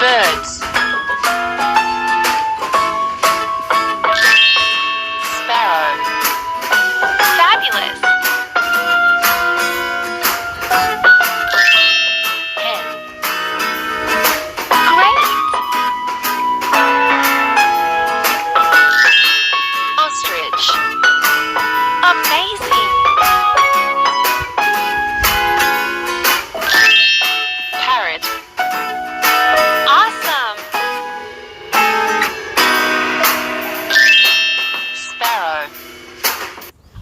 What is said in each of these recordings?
birds, sparrow, Fabulous. hen, Great. ostrich, Amazing. parrot, Awesome. sparrow,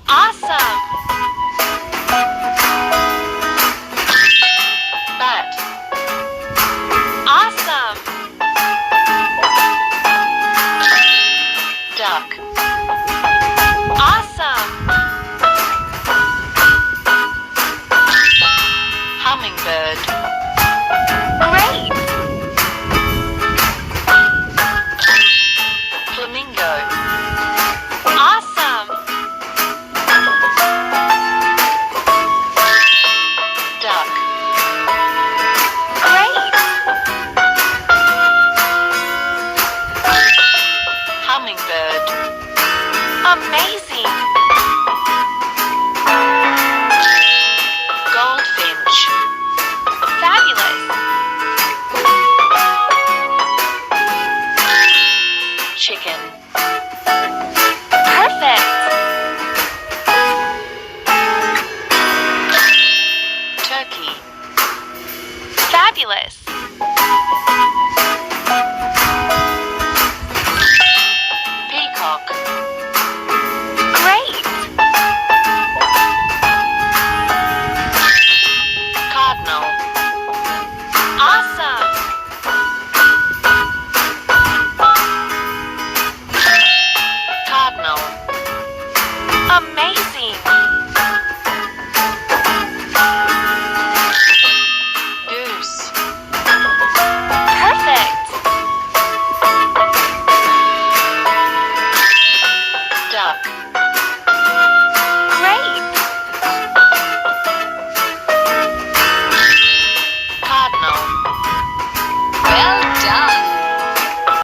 Awesome. bat, Awesome. duck, Awesome. hummingbird, Great. flamingo, Awesome. duck, Great. hummingbird, Amazing. goldfinch, Fabulous. chicken.